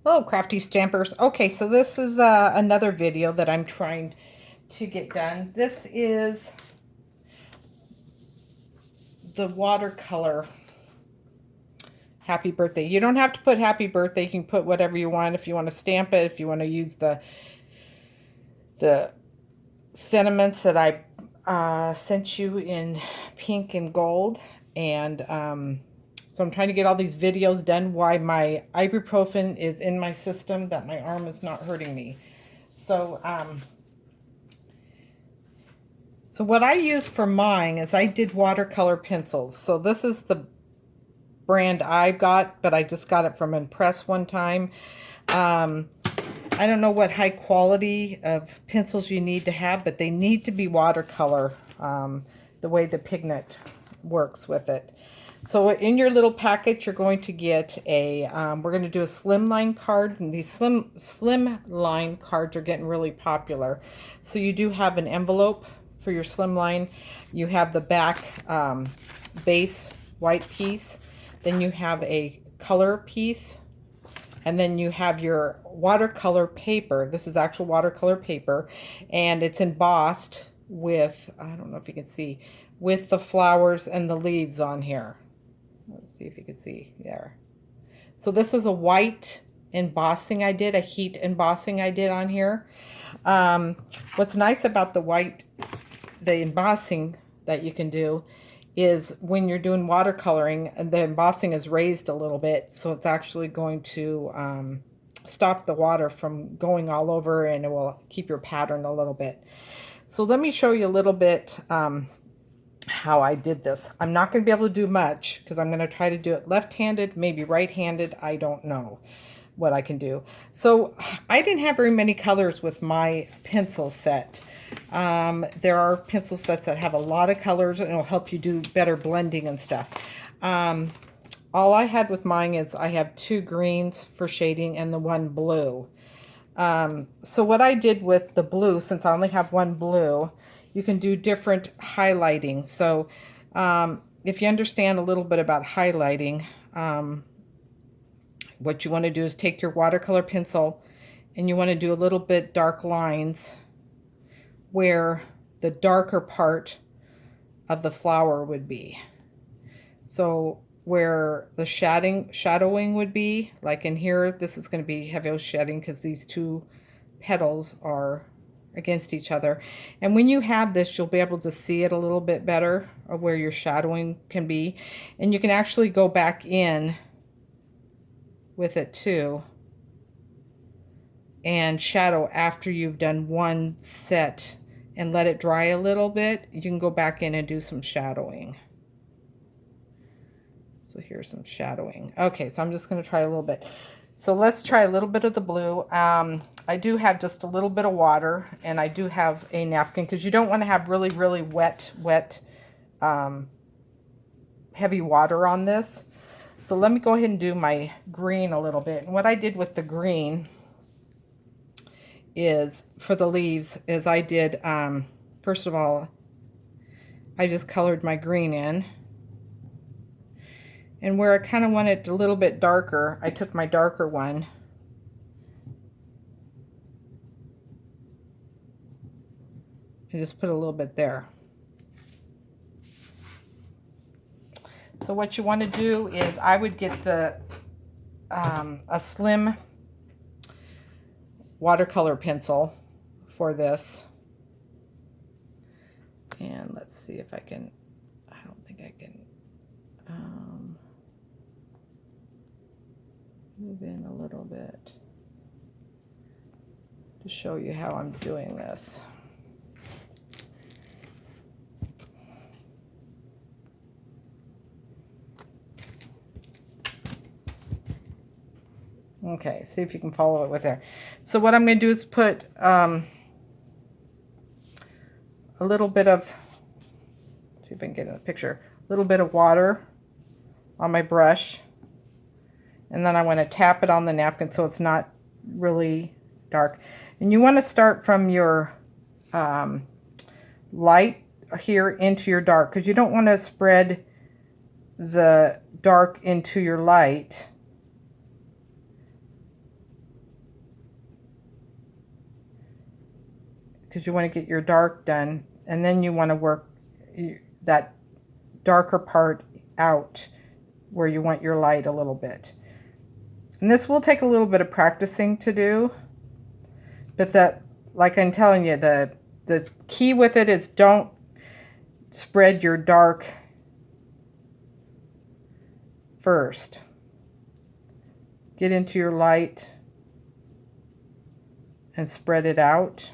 Hello, crafty stampers. Okay, so this is another video that I'm trying to get done. This is the watercolor happy birthday. You don't have to put happy birthday. You can put whatever you want. If you want to stamp it, if you want to use the sentiments that I sent you in pink and gold. And so I'm trying to get all these videos done while my ibuprofen is in my system, that my arm is not hurting me. So what I use for mine is I did watercolor pencils. So this is the brand I got, but I just got it from Impress one time. I don't know what high quality of pencils you need to have, but they need to be watercolor, the way the pigment works with it. So in your little packet, you're going to get a, we're going to do a slimline card, and these slimline cards are getting really popular. So you do have an envelope for your slimline. You have the back base white piece. Then you have a color piece. And then you have your watercolor paper. This is actual watercolor paper. And it's embossed with, I don't know if you can see, with the flowers and the leaves on here. Let's see if you can see there. So this is a white embossing I did, a heat embossing I did on here. What's nice about the embossing that you can do is when you're doing watercoloring, the embossing is raised a little bit, so it's actually going to stop the water from going all over, and it will keep your pattern a little bit. So let me show you a little bit how I did this. I'm not going to be able to do much because I'm going to try to do it left-handed, maybe right-handed. I don't know what I can do. So I didn't have very many colors with my pencil set. There are pencil sets that have a lot of colors, and it'll help you do better blending and stuff. All I had with mine is I have 2 greens for shading and the 1 blue. So what I did with the blue, since I only have 1 blue, you can do different highlighting. So if you understand a little bit about highlighting, what you want to do is take your watercolor pencil and you want to do a little bit dark lines where the darker part of the flower would be. So where the shadowing would be, like in here, this is going to be heavy shading because these 2 petals are against each other. And when you have this, you'll be able to see it a little bit better of where your shadowing can be. And you can actually go back in with it too and shadow after you've done one set and let it dry a little bit. You can go back in and do some shadowing. So here's some shadowing. Okay, so I'm just going to try a little bit. So let's try a little bit of the blue. I do have just a little bit of water, and I do have a napkin because you don't want to have really, really wet, heavy water on this. So let me go ahead and do my green a little bit. And what I did with the green is, for the leaves, is I did, first of all, I just colored my green in. And where I kind of want it a little bit darker, I took my darker one and just put a little bit there. So what you want to do is, I would get the a slim watercolor pencil for this. And let's see if I can, I don't think I can move in a little bit to show you how I'm doing this. Okay, see if you can follow it with there. So what I'm going to do is put a little bit of, see if I can get in the picture, a little bit of water on my brush. And then I want to tap it on the napkin so it's not really dark. And you want to start from your light here into your dark, because you don't want to spread the dark into your light because you want to get your dark done, and then you want to work that darker part out where you want your light a little bit. And this will take a little bit of practicing to do, but that, like I'm telling you, the key with it is don't spread your dark first. Get into your light and spread it out.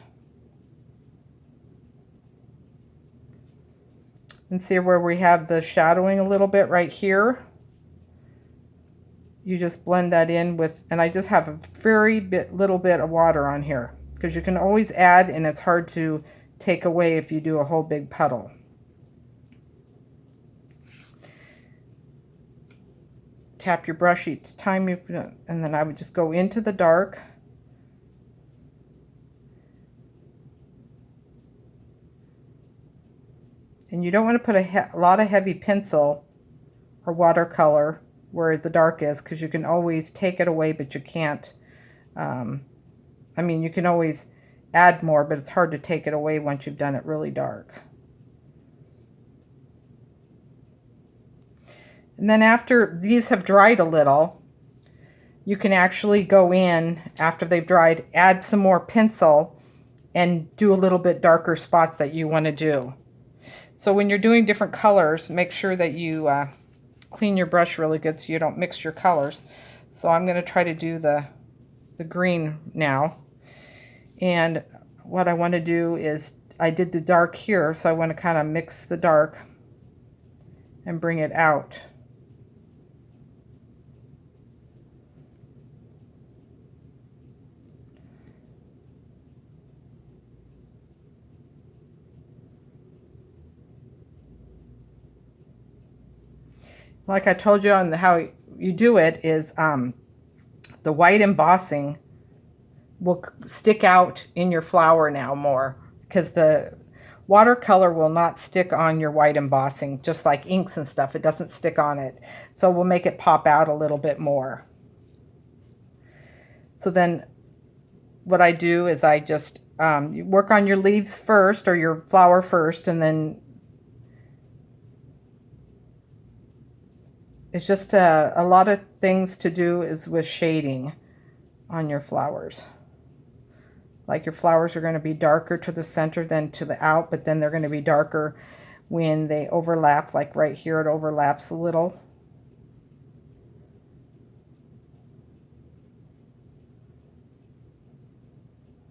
And see where we have the shadowing a little bit right here. You just blend that in with, and I just have a little bit of water on here, because you can always add, and it's hard to take away if you do a whole big puddle. Tap your brush each time you, and then I would just go into the dark. And you don't want to put a lot of heavy pencil or watercolor where the dark is, because you can always take it away, but you can't. I mean, you can always add more, but it's hard to take it away once you've done it really dark. And then after these have dried a little, you can actually go in, after they've dried, add some more pencil and do a little bit darker spots that you want to do. So when you're doing different colors, make sure that you clean your brush really good so you don't mix your colors. So I'm going to try to do the green now. And what I want to do is, I did the dark here, so I want to kind of mix the dark and bring it out. Like I told you on how you do it is the white embossing will stick out in your flower now more, because the watercolor will not stick on your white embossing, just like inks and stuff. It doesn't stick on it. So we'll make it pop out a little bit more. So then what I do is I just you work on your leaves first, or your flower first, and then it's just a lot of things to do is with shading on your flowers. Like your flowers are going to be darker to the center than to the out, but then they're going to be darker when they overlap, like right here it overlaps a little.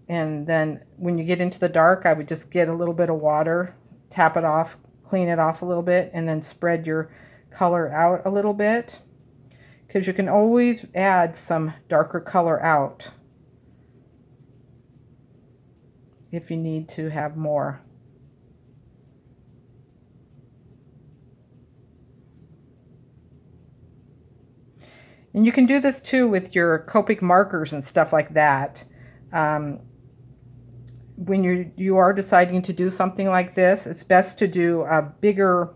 And then when you get into the dark, I would just get a little bit of water, tap it off, clean it off a little bit, and then spread your color out a little bit, because you can always add some darker color out if you need to have more. And you can do this too with your Copic markers and stuff like that. When you are deciding to do something like this, it's best to do a bigger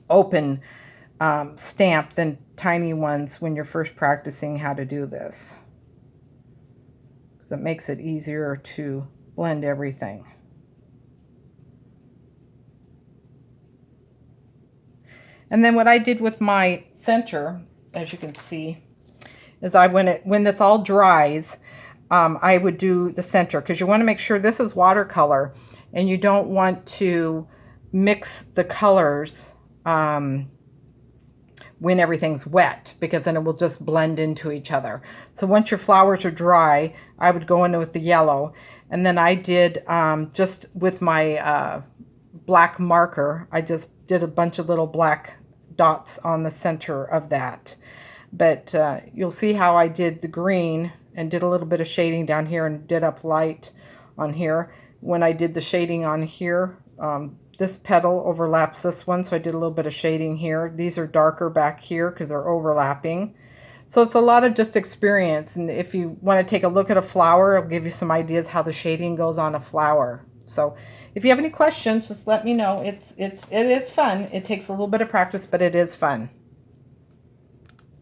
open stamp than tiny ones when you're first practicing how to do this, because it makes it easier to blend everything. And then what I did with my center, as you can see, is when this all dries, I would do the center, because you want to make sure this is watercolor and you don't want to mix the colors when everything's wet, because then it will just blend into each other. So once your flowers are dry, I would go in with the yellow, and then I did just with my black marker, I just did a bunch of little black dots on the center of that. But you'll see how I did the green and did a little bit of shading down here and did up light on here. When I did the shading on here, this petal overlaps this one, so I did a little bit of shading here. These are darker back here because they're overlapping. So it's a lot of just experience, and if you want to take a look at a flower, I'll give you some ideas how the shading goes on a flower. So if you have any questions, just let me know. It is fun. It takes a little bit of practice, but it is fun.